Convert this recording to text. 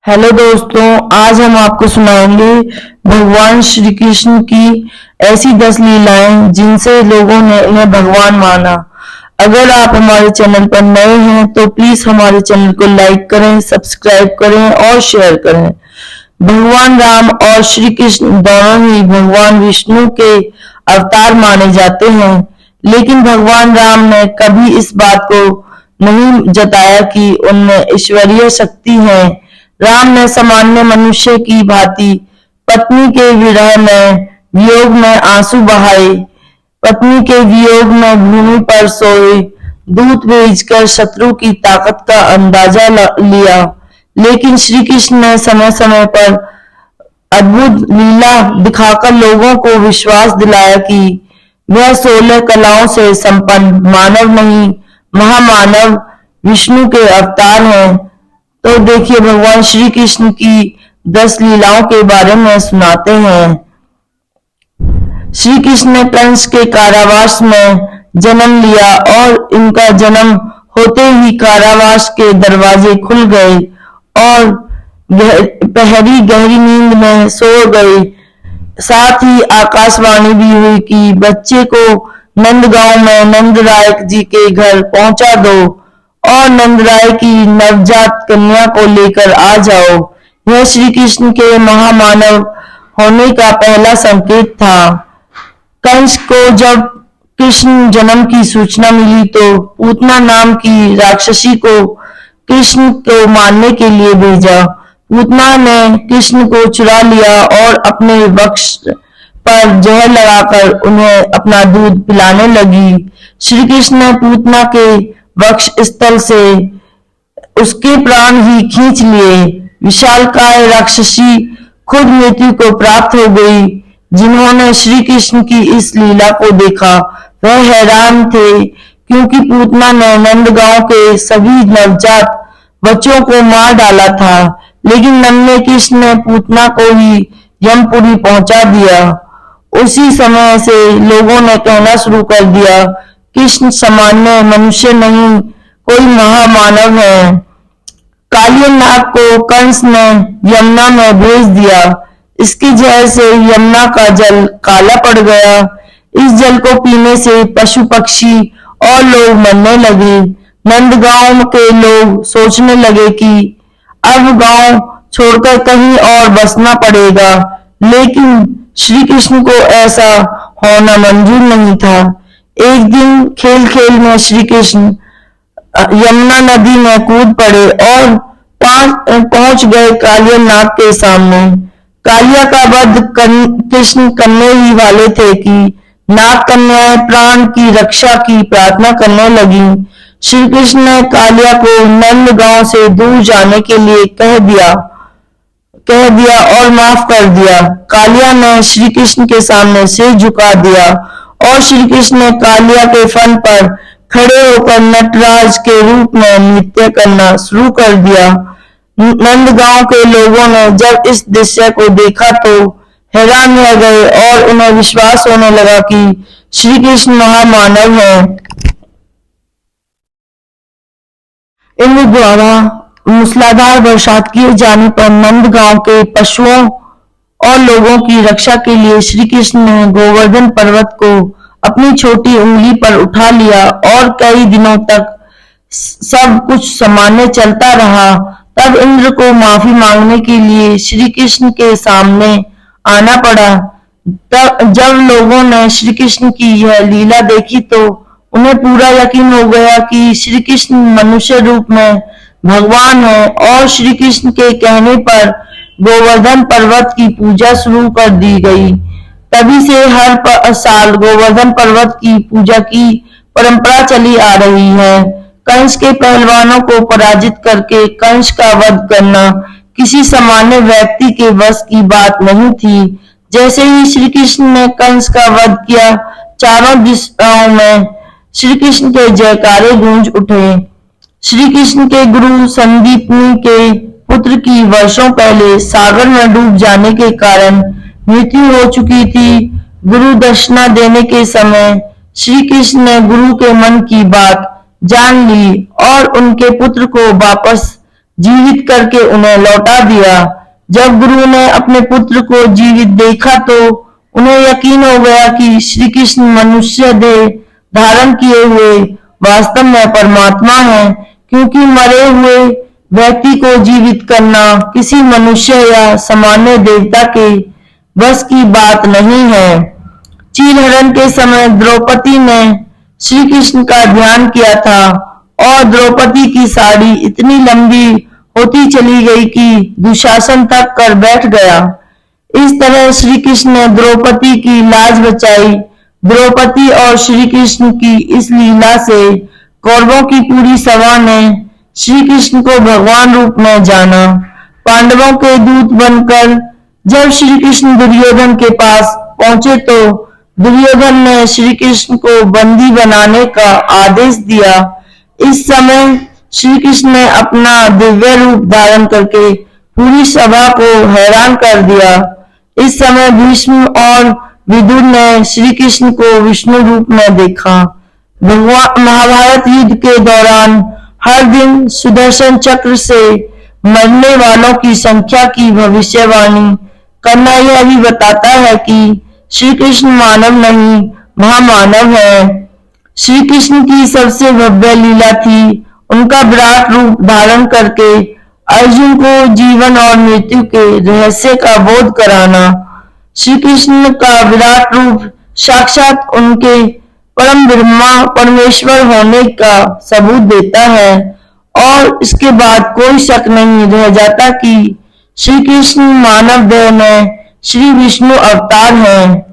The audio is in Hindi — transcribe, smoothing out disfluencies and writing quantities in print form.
हेलो दोस्तों, आज हम आपको सुनाएंगे भगवान श्री कृष्ण की ऐसी 10 लीलाएं जिनसे लोगों ने उन्हें भगवान माना। अगर आप हमारे चैनल पर नए हैं तो प्लीज हमारे चैनल को लाइक करें, सब्सक्राइब करें और शेयर करें। भगवान राम और श्री कृष्ण दोनों ही भगवान विष्णु के अवतार माने जाते हैं, लेकिन भगवान राम ने कभी इस बात को नहीं जताया कि उनमें ईश्वरीय शक्ति है। राम ने सामान्य मनुष्य की भांति पत्नी के विरह में वियोग में आंसू बहाए, पत्नी के वियोग में भूमि पर सोए, दूत भेजकर शत्रु की ताकत का अंदाजा लिया। लेकिन श्री कृष्ण ने समय समय पर अद्भुत लीला दिखाकर लोगों को विश्वास दिलाया कि वह 16 कलाओं से संपन्न मानव नहीं, महामानव विष्णु के अवतार हैं। तो देखिए, भगवान श्री कृष्ण की 10 लीलाओं के बारे में सुनाते हैं। श्री कृष्ण ने कंस के कारावास में जन्म लिया और इनका जन्म होते ही कारावास के दरवाजे खुल गए और प्रहरी गहरी नींद में सो गए। साथ ही आकाशवाणी भी हुई कि बच्चे को नंदगांव में नंदराय जी के घर पहुंचा दो और नंदराय की नवजात कन्या को लेकर आ जाओ। यह श्री कृष्ण के महामानव होने का पहला संकेत था। कंस को जब कृष्ण जन्म की सूचना मिली तो पूतना नाम की राक्षसी को कृष्ण को मारने के लिए भेजा। पूतना ने कृष्ण को चुरा लिया और अपने वक्ष पर जहर लगाकर उन्हें अपना दूध पिलाने लगी। श्री कृष्ण ने पूतना के वक्ष स्थल से उसके प्राण ही खींच लिए। विशालकाय राक्षसी खुद मृत्यु को प्राप्त हो गई। जिन्होंने श्री कृष्ण की इस लीला को देखा वह हैरान थे, क्योंकि पूतना ने नंदगांव के सभी नवजात बच्चों को मार डाला था, लेकिन नन्हे कृष्ण ने पूतना को ही यमपुरी पहुंचा दिया। उसी समय से लोगों ने कहना शुरू कर दिया, कृष्ण सामान्य मनुष्य नहीं, कोई महामानव है। कालिय नाग को कंस ने यमुना में भेज दिया। इसके जहर से यमुना का जल काला पड़ गया। इस जल को पीने से पशु पक्षी और लोग मरने लगे। नंदगांव के लोग सोचने लगे कि अब गांव छोड़कर कहीं और बसना पड़ेगा, लेकिन श्री कृष्ण को ऐसा होना मंजूर नहीं था। एक दिन खेल खेल में श्री कृष्ण यमुना नदी में कूद पड़े और पहुंच गए कालिया नाग के सामने। कालिया का वध कृष्ण करने ही वाले थे कि नाग कन्याएं प्राण की रक्षा की प्रार्थना करने लगी। श्री कृष्ण ने कालिया को नंदगांव से दूर जाने के लिए कह दिया और माफ कर दिया। कालिया ने श्री कृष्ण के सामने सिर झुका दिया और श्री कृष्ण ने कालिया के फन पर खड़े होकर नटराज के रूप में नृत्य करना शुरू कर दिया। नंदगांव के लोगों ने जब इस दृश्य को देखा तो हैरान रह गए और उन्हें विश्वास होने लगा कि श्री कृष्ण महामानव है। इंद्र द्वारा मूसलाधार बरसात किए जाने पर नंदगांव के पशुओं और लोगों की रक्षा के लिए श्री कृष्ण ने गोवर्धन पर्वत को अपनी छोटी उंगली पर उठा लिया और कई दिनों तक सब कुछ सामान्य चलता रहा। तब इंद्र को माफी मांगने के लिए श्री कृष्ण के सामने आना पड़ा। तब जब लोगों ने श्री कृष्ण की यह लीला देखी तो उन्हें पूरा यकीन हो गया कि श्री कृष्ण मनुष्य रूप में भगवान है और श्री कृष्ण के कहने पर गोवर्धन पर्वत की पूजा शुरू कर दी गई। तभी से हर साल गोवर्धन पर्वत की पूजा की परंपरा चली आ रही है। कंस के पहलवानों को पराजित करके कंस का वध करना किसी सामान्य व्यक्ति के बस की बात नहीं थी। जैसे ही श्री कृष्ण ने कंस का वध किया, चारों दिशाओं में श्री कृष्ण के जयकारे गूंज उठे। श्री कृष्ण के गुरु संदीपनी के पुत्र की वर्षों पहले सागर में डूब जाने के कारण मृत्यु हो चुकी थी। गुरु दक्षिणा देने के समय श्री कृष्ण ने गुरु के मन की बात जान ली और उनके पुत्र को वापस जीवित करके उन्हें लौटा दिया। जब गुरु ने अपने पुत्र को जीवित देखा तो उन्हें यकीन हो गया कि श्री कृष्ण मनुष्य देह धारण किए हुए वास्तव में परमात्मा है, क्योंकि मरे हुए व्यक्ति को जीवित करना किसी मनुष्य या सामान्य देवता के बस की बात नहीं है। चीलहरण के समय द्रौपदी ने श्री कृष्ण का ध्यान किया था और द्रौपदी की साड़ी इतनी लंबी होती चली गई कि दुशासन तक कर बैठ गया। इस तरह श्री कृष्ण ने द्रौपदी की लाज बचाई। द्रौपदी और श्री कृष्ण की इस लीला से कौरवों की पूरी सभा ने श्री कृष्ण को भगवान रूप में जाना। पांडवों के दूत बनकर जब श्री कृष्ण दुर्योधन के पास पहुंचे तो दुर्योधन ने श्री कृष्ण को बंदी बनाने का आदेश दिया। इस समय श्री कृष्ण ने अपना दिव्य रूप धारण करके पूरी सभा को हैरान कर दिया। इस समय भीष्म और विदुर ने श्री कृष्ण को विष्णु रूप में देखा। भगवान महाभारत युद्ध के दौरान हर दिन सुदर्शन चक्र से मरने वालों की संख्या की भविष्यवाणी करना यह भी बताता है कि श्री कृष्ण मानव नहीं महामानव है। श्री कृष्ण की सबसे भव्य लीला थी उनका विराट रूप धारण करके अर्जुन को जीवन और मृत्यु के रहस्य का बोध कराना। श्री कृष्ण का विराट रूप साक्षात उनके परम ब्रह्मा परमेश्वर होने का सबूत देता है और इसके बाद कोई शक नहीं रह जाता कि श्री कृष्ण मानव देह में श्री विष्णु अवतार हैं।